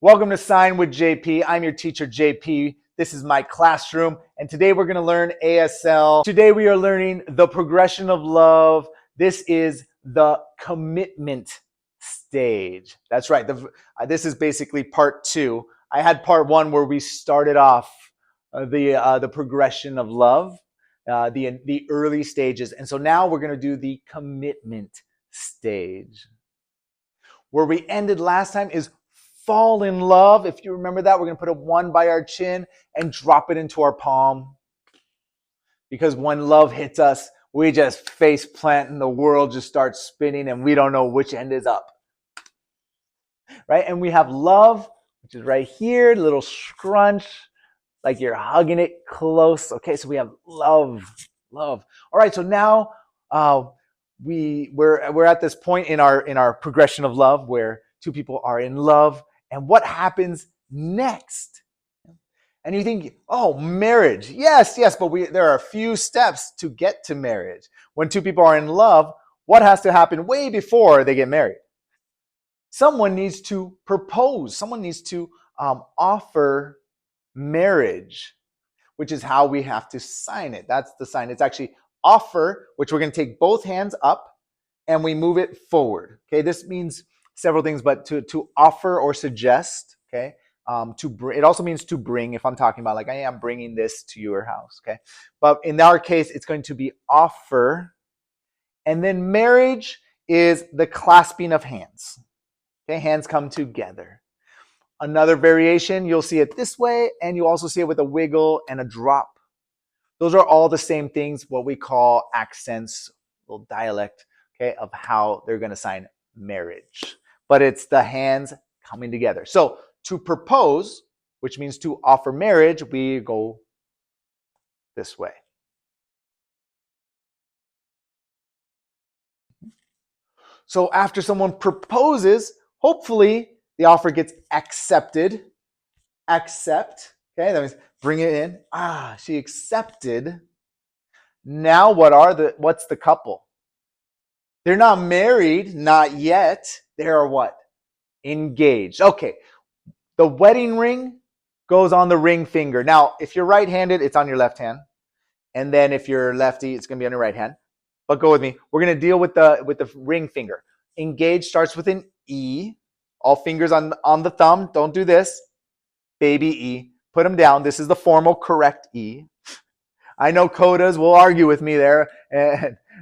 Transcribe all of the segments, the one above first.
Welcome to Sign with JP. I'm your teacher, JP. This is my classroom, and today we're going to learn ASL. Today we are learning the progression of love. This is the commitment stage. That's right. This is basically part two. I had part one where we started off the progression of love, the early stages, and so now we're going to do the commitment stage. Where we ended last time is fall in love. If you remember that, we're going to put a one by our chin and drop it into our palm. Because when love hits us, we just face plant and the world just starts spinning and we don't know which end is up. Right? And we have love, which is right here, little scrunch, like you're hugging it close. Okay, so we have love. All right, so now we're at this point in our progression of love where two people are in love. And what happens next? And you think, oh, marriage. Yes, but there are a few steps to get to marriage. When two people are in love, what has to happen way before they get married? Someone needs to propose. Someone needs to offer marriage, which is how we have to sign it. That's the sign. It's actually offer, which we're going to take both hands up and we move it forward. Okay, this means several things, but to offer or suggest, okay, it also means to bring. If I'm talking about like, I am bringing this to your house, okay, but in our case, it's going to be offer, and then marriage is the clasping of hands. Okay, hands come together. Another variation, you'll see it this way, and you also see it with a wiggle and a drop. Those are all the same things, what we call accents, little dialect, okay, of how they're going to sign marriage. But it's the hands coming together. So to propose, which means to offer marriage, we go this way. So after someone proposes, hopefully the offer gets accepted. Accept. Okay, that means bring it in. She accepted. Now what's the couple? They're not married, not yet. They are what? Engaged. Okay. The wedding ring goes on the ring finger. Now, if you're right-handed, it's on your left hand. And then if you're lefty, it's going to be on your right hand. But go with me. We're going to deal with the ring finger. Engaged starts with an E. All fingers on the thumb. Don't do this. Baby E. Put them down. This is the formal correct E. I know codas will argue with me there.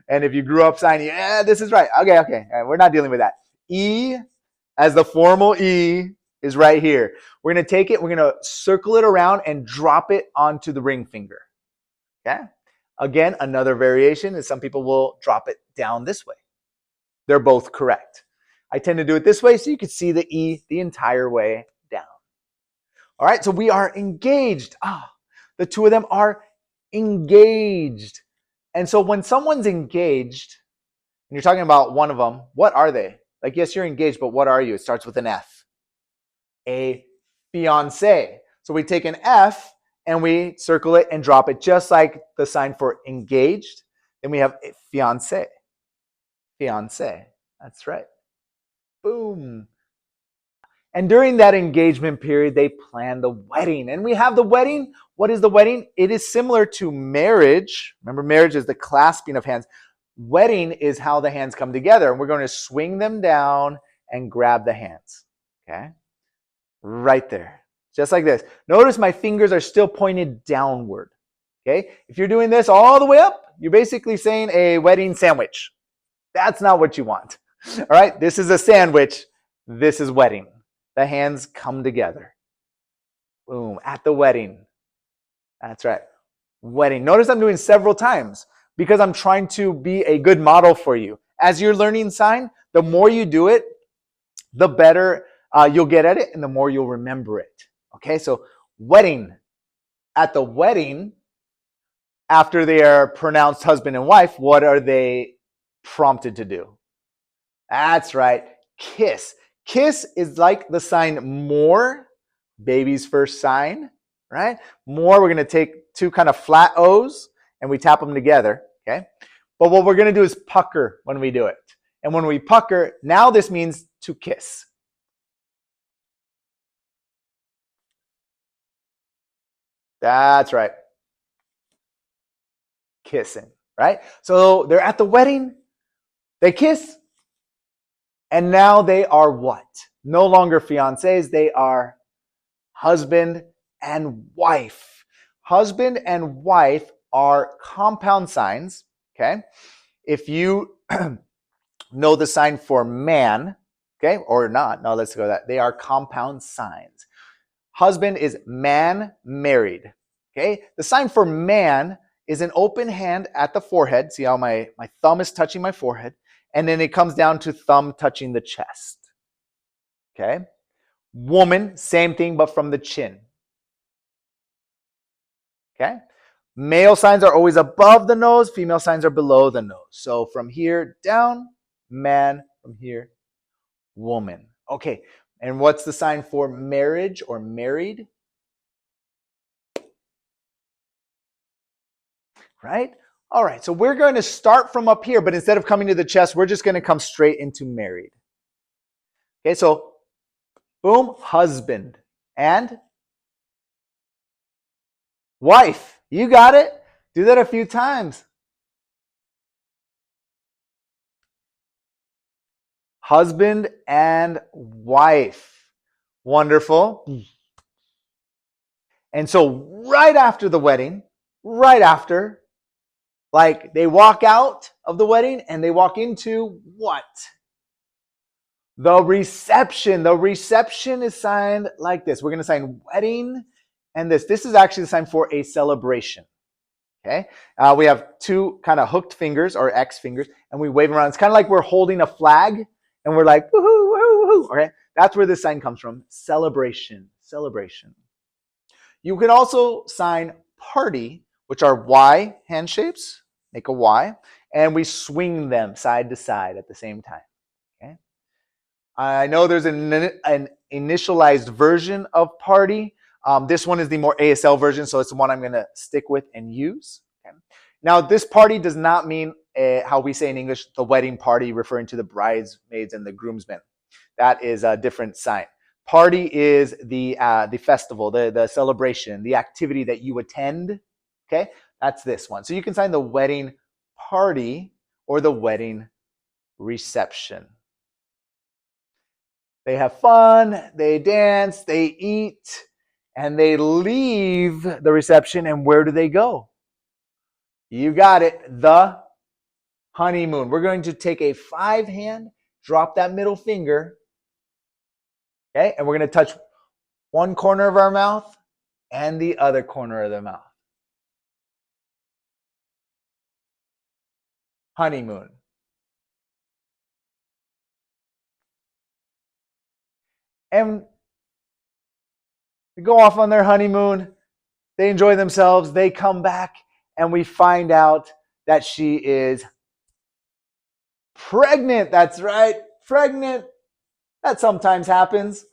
And if you grew up signing, this is right. Okay. We're not dealing with that. E as the formal E is right here. We're going to take it, we're going to circle it around and drop it onto the ring finger. Okay? Again, another variation is some people will drop it down this way. They're both correct. I tend to do it this way so you can see the E the entire way down. All right, so we are engaged. The two of them are engaged. And so when someone's engaged, and you're talking about one of them, what are they? Like, yes, you're engaged, but what are you? It starts with an F. A fiancé. So we take an F and we circle it and drop it just like the sign for engaged. Then we have a fiancé. Fiancé. That's right. Boom. And during that engagement period, they plan the wedding. And we have the wedding. What is the wedding? It is similar to marriage. Remember, marriage is the clasping of hands. Wedding is how the hands come together. And we're going to swing them down and grab the hands. Okay? Right there. Just like this. Notice my fingers are still pointed downward. Okay? If you're doing this all the way up, you're basically saying a wedding sandwich. That's not what you want. All right? This is a sandwich. This is wedding. The hands come together. Boom. At the wedding. That's right. Wedding. Notice I'm doing several times because I'm trying to be a good model for you. As you're learning sign, the more you do it, the better you'll get at it and the more you'll remember it. Okay, so wedding. At the wedding, after they are pronounced husband and wife, what are they prompted to do? That's right. Kiss. Kiss is like the sign more, baby's first sign, right? More, we're going to take two kind of flat O's and we tap them together, okay? But what we're going to do is pucker when we do it. And when we pucker, now this means to kiss. That's right. Kissing, right? So they're at the wedding, they kiss, and now they are what? No longer fiancés, they are husband and wife. Husband and wife are compound signs, okay? If you know the sign for man, okay, or not, no, let's go with that. They are compound signs. Husband is man married, okay? The sign for man is an open hand at the forehead. See how my thumb is touching my forehead? And then it comes down to thumb touching the chest, okay? Woman, same thing, but from the chin, okay? Male signs are always above the nose. Female signs are below the nose. So from here down, man. From here, woman. Okay, and what's the sign for marriage or married? Right? All right, so we're going to start from up here, but instead of coming to the chest, we're just going to come straight into married. Okay, so boom, husband and wife. You got it. Do that a few times. Husband and wife. Wonderful. And so right after the wedding, right after, like they walk out of the wedding and they walk into what? The reception. The reception is signed like this. We're going to sign wedding and this. This is actually the sign for a celebration. Okay. We have two kind of hooked fingers or X fingers and we wave around. It's kind of like we're holding a flag and we're like, woohoo, woohoo, woohoo. Okay. That's where this sign comes from. Celebration. Celebration. You can also sign party, which are Y hand shapes. Make a Y. And we swing them side to side at the same time. Okay. I know there's an initialized version of party. This one is the more ASL version, so it's the one I'm going to stick with and use. Okay. Now, this party does not mean how we say in English, the wedding party, referring to the bridesmaids and the groomsmen. That is a different sign. Party is the festival, the celebration, the activity that you attend. Okay, that's this one. So you can sign the wedding party or the wedding reception. They have fun, they dance, they eat, and they leave the reception. And where do they go? You got it, the honeymoon. We're going to take a 5-hand, drop that middle finger, okay, and we're going to touch one corner of our mouth and the other corner of the mouth. Honeymoon. And they go off on their honeymoon. They enjoy themselves. They come back and we find out that she is pregnant. That's right. Pregnant. That sometimes happens.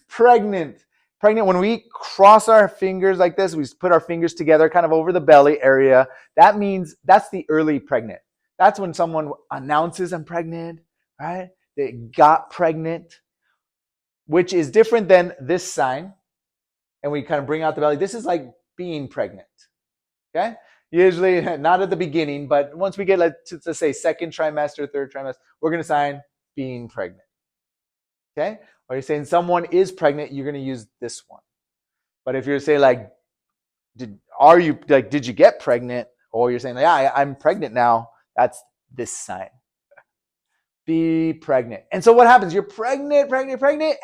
Pregnant. Pregnant. When we cross our fingers like this, we put our fingers together kind of over the belly area. That means that's the early pregnant. That's when someone announces I'm pregnant, right? They got pregnant, which is different than this sign. And we kind of bring out the belly. This is like being pregnant, okay? Usually not at the beginning, but once we get, let's say, second trimester, third trimester, we're going to sign being pregnant, okay? Or you're saying someone is pregnant, you're going to use this one. But if you're saying like, did you get pregnant? Or you're saying, yeah, I'm pregnant now. That's this sign. Be pregnant. And so what happens? You're pregnant,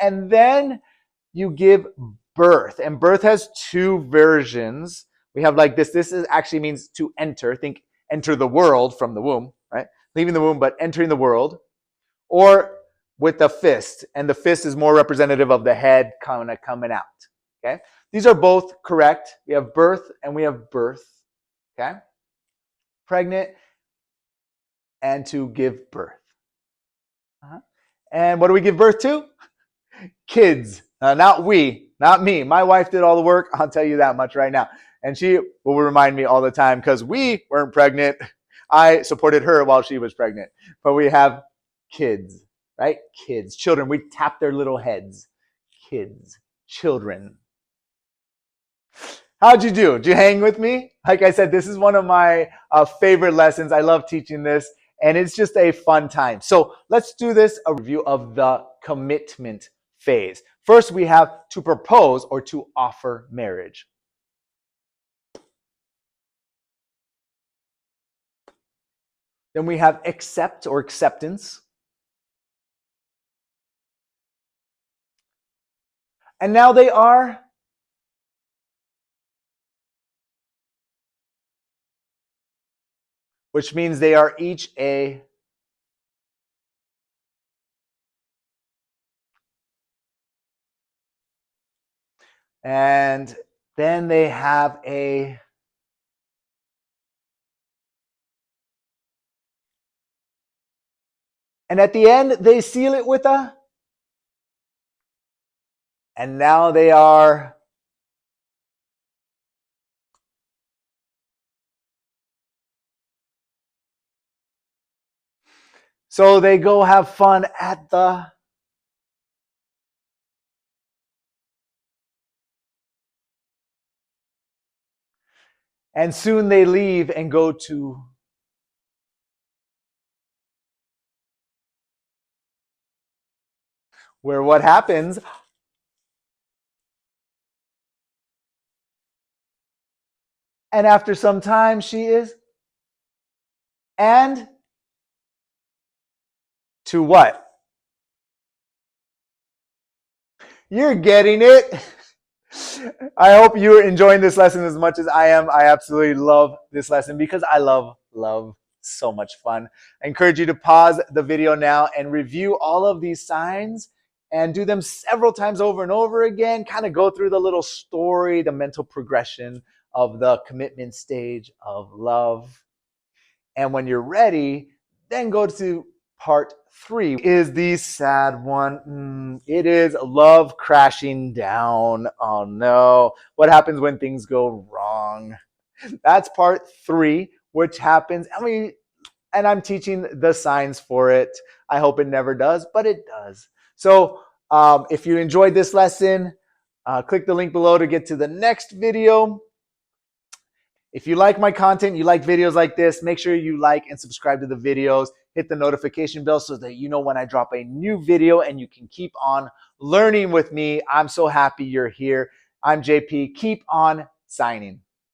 and then you give birth. And birth has two versions. We have like this. This actually means to enter. Think enter the world from the womb, right? Leaving the womb, but entering the world. Or with the fist. And the fist is more representative of the head kind of coming out. Okay? These are both correct. We have birth and we have birth. Okay? Pregnant and to give birth. And what do we give birth to? Kids. Not we, not me. My wife did all the work. I'll tell you that much right now. And she will remind me all the time because we weren't pregnant. I supported her while she was pregnant. But we have kids, right? Kids, children. We tap their little heads. Kids, children. How'd you do? Did you hang with me? Like I said, this is one of my favorite lessons. I love teaching this, and it's just a fun time. So let's do this, a review of the commitment phase. First, we have to propose or to offer marriage. Then we have accept or acceptance. And now they are which means they are each a and then they have a and at the end they seal it with a and now they are so they go have fun at the and soon they leave and go to where what happens and after some time she is and to what? You're getting it. I hope you're enjoying this lesson as much as I am. I absolutely love this lesson because I love so much fun. I encourage you to pause the video now and review all of these signs and do them several times over and over again. Kind of go through the little story, the mental progression of the commitment stage of love. And when you're ready, then go to part 3 is the sad one. It is love crashing down. Oh no. What happens when things go wrong? That's part 3, which happens. And I'm teaching the signs for it. I hope it never does, but it does. So if you enjoyed this lesson, click the link below to get to the next video. If you like my content, you like videos like this, make sure you like and subscribe to the videos. Hit the notification bell so that you know when I drop a new video and you can keep on learning with me. I'm so happy you're here. I'm JP. Keep on signing.